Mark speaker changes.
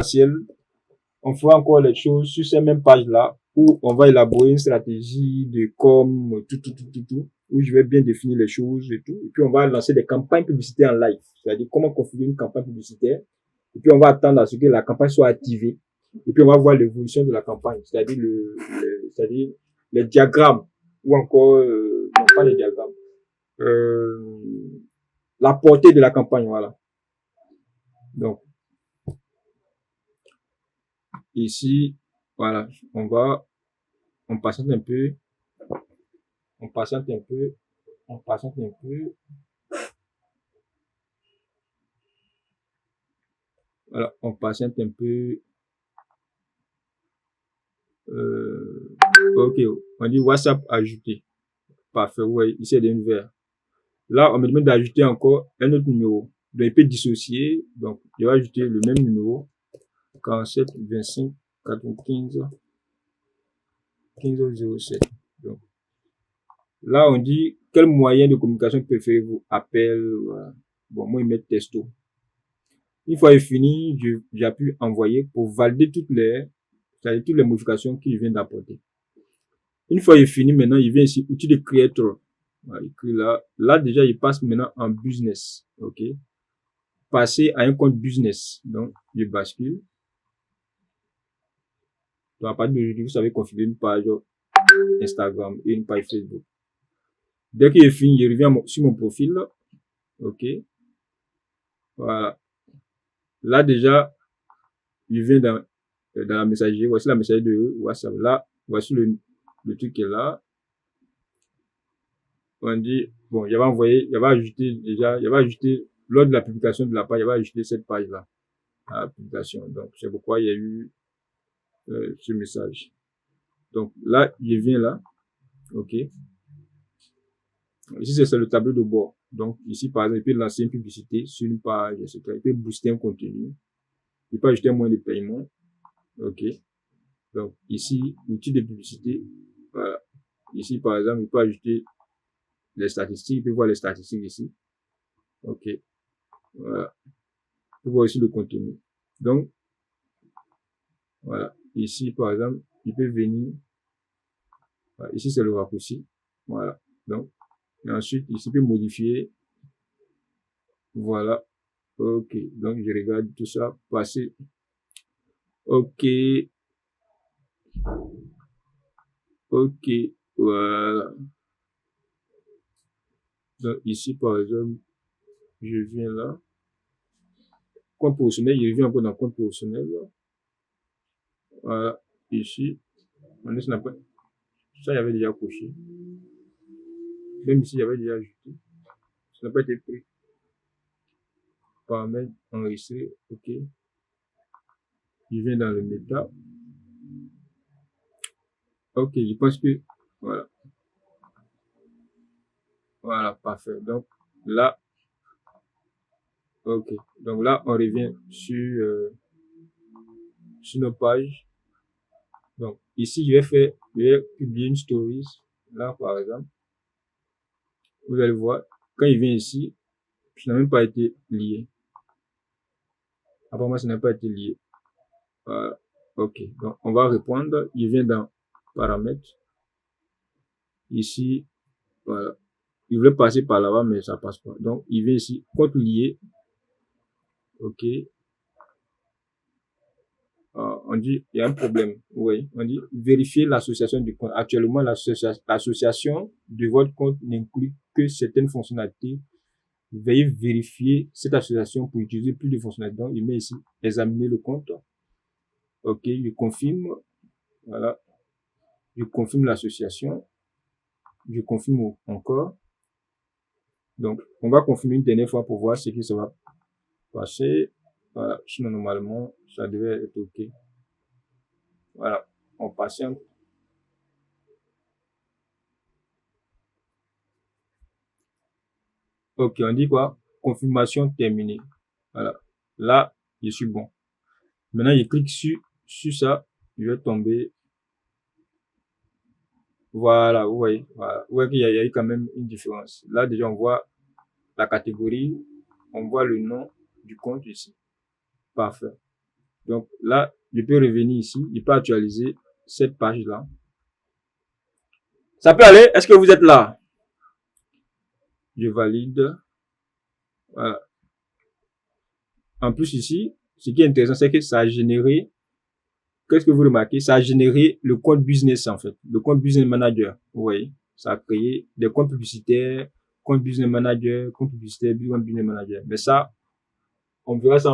Speaker 1: potentiel, on fera encore les choses sur ces mêmes pages-là où on va élaborer une stratégie de com, tout, où je vais bien définir les choses et tout. Et puis, on va lancer des campagnes publicitaires en live. C'est-à-dire comment configurer une campagne publicitaire. Et puis, on va attendre à ce que la campagne soit activée. Et puis, on va voir l'évolution de la campagne. C'est-à-dire c'est-à-dire les diagrammes ou encore, non, pas les diagrammes. La portée de la campagne, voilà. Donc, ici, voilà, on patiente un peu, on patiente un peu. Voilà, on patiente un peu. Ok, on dit WhatsApp ajouté. Parfait, ouais, ici, il y a une vert. Là, on me demande d'ajouter encore un autre numéro. Donc, il peut dissocier. Donc, je vais ajouter le même numéro. 47 25 95 15 07. Donc, là, on dit quel moyen de communication préférez-vous? Appel, voilà. Bon, moi, il met texto. Une fois fini, j'appuie envoyer pour valider toutes les modifications qu'il vient d'apporter. Une fois fini, maintenant, il vient ici, outil de creator. Voilà, là, déjà, il passe maintenant en business. OK. Passer à un compte business. Donc, je bascule. Donc, à partir d'aujourd'hui, vous savez configurer une page Instagram et une page Facebook. Dès qu'il est fini, je reviens sur mon profil. OK. Voilà. Là, déjà, je viens dans la messagerie. Voici la messagerie de WhatsApp. Là, voici le truc qui est là. On dit, bon, j'avais ajouté, lors de la publication de la page, j'avais ajouté cette page-là à la publication. Donc, c'est pourquoi il y a eu ce message. Donc, là, je viens là. OK. Ici, c'est le tableau de bord. Donc, ici, par exemple, il peut lancer une publicité sur une page, etc. Il peut booster un contenu. Il peut ajouter un moyen de paiement. OK. Donc, ici, outil de publicité. Voilà. Ici, par exemple, il peut ajouter les statistiques. Il peut voir les statistiques ici. OK. Voilà. Il peut voir aussi le contenu. Donc, voilà. Ici, par exemple, il peut venir. Voilà. Ici, c'est le raccourci. Voilà. Donc, et ensuite, ici, il peut modifier. Voilà. OK. Donc, je regarde tout ça passer. OK. OK. Voilà. Donc, ici, par exemple, je viens là. Compte professionnel, je reviens encore dans compte professionnel. Là. Voilà. Ici, on laisse la page. Ça, il y avait déjà coché. Même ici, il y avait déjà ajouté. Ça n'a pas été pris. Paramètres enregistrés. OK. Je viens dans le méta. OK, je pense que, voilà. Voilà, parfait. Donc, là, OK. Donc là, on revient sur nos pages. Donc, ici, je vais publier une stories. Là, par exemple. Vous allez voir, quand il vient ici, ça n'a même pas été lié. Apparemment, ça n'a pas été lié. Voilà. OK. Donc, on va répondre. Il vient dans paramètres. Ici, voilà. Il voulait passer par là-bas, mais ça passe pas. Donc, il vient ici, compte lié. OK. On dit, il y a un problème. Oui. On dit, vérifier l'association du compte. Actuellement, l'association de votre compte n'inclut que certaines fonctionnalités. Veuillez vérifier cette association pour utiliser plus de fonctionnalités. Donc, il met ici, examiner le compte. OK. Je confirme. Voilà. Je confirme l'association. Je confirme encore. Donc, on va confirmer une dernière fois pour voir ce qui se va passer. Voilà. Sinon, normalement, ça devait être OK. Voilà. On patiente. OK. On dit quoi? Confirmation terminée. Voilà. Là, je suis bon. Maintenant, je clique sur ça. Je vais tomber. Voilà. Vous voyez. Voilà. Vous voyez qu'il y a eu quand même une différence. Là, déjà, on voit la catégorie. On voit le nom du compte ici. Parfait. Donc là, je peux revenir ici, je peux actualiser cette page-là. Ça peut aller? Est-ce que vous êtes là? Je valide. Voilà. En plus ici, ce qui est intéressant, c'est que ça a généré, qu'est-ce que vous remarquez? Ça a généré le compte business en fait, le compte business manager. Vous voyez, ça a créé des comptes publicitaires, compte business manager, compte publicitaire, compte business manager. Mais ça, on verra ça